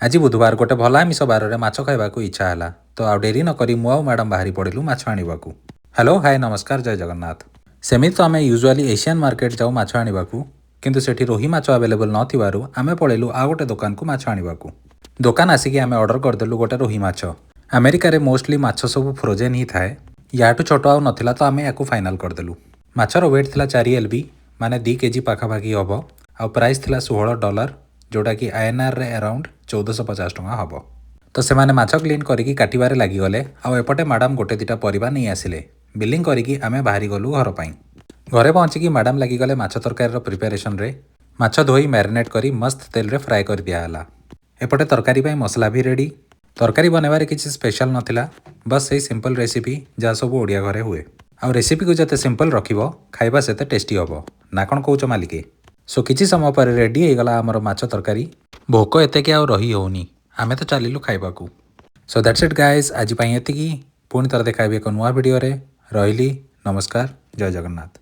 आज बुधवार गोटे भल आमिष बार में माछ खाइबाकू इच्छा है तो आ डेरी नक मु आ मैडम बाहरी पड़िलु माछ आनिबाकू। हेलो हाय नमस्कार जय जगन्नाथ। सेमिति तो आम यूजुआली एशियन मार्केट जाऊ माछ आनिबाकू, किंतु सेठी रोही माछ अवेलेबल नथिबारु आमे पळेलु आ गोटे दुकान को माछ आनिबाकू। दुकान आसिकी आमे ऑर्डर करदेलु गोटे रोही माछ। अमेरिका रे मोस्टली माछ सब फ्रोजेन ही थाए, याठू छोट आउ नथिला तो आमे याकू फाइनल करदेलु। माछर वेट थिला 4 एलबी माने 2 केजी पाखापाखि हबो आ प्राइस थिला $16 जोटा कि INR रे अराउंड 1450 टंका हबो। तो सेमाने माछ क्लीन करिकी काटिबारे लागि गले आ एपटे मैडम गोटे दिटा परिबा नहीं आसिले। बिलिंग करिकी आमे बाहरी गलु घर पई। घरे पहुंचिकी मैडम लागि गले माछ तरकारी रो प्रिपरेशन रे। माछ धोई मैरिनेट करी मस्त तेल रे फ्राई कर दिया हला। एपटे तरकारी पई मसला भी रेडी। तरकारी बनेबारे किछि स्पेशल नथिला, बस सही सिंपल रेसिपी जा सब ओडिया घरे हुए। आ रेसिपी को जते सिंपल रखिबो खाइबा सेते टेस्टी हबो ना कोन कहउछ मालिके। सो किछि समय पर रेडी हे गला हमर माछ तरकारी। भोक एते के आ रही होनी, आमे तो चलिलु खाइबाकू। सो दैट्स इट गाइस, आज पई एतिकी। पुणी थरे देखाइबे एक नुआ वीडियो रे। रहिली, नमस्कार, जय जगन्नाथ।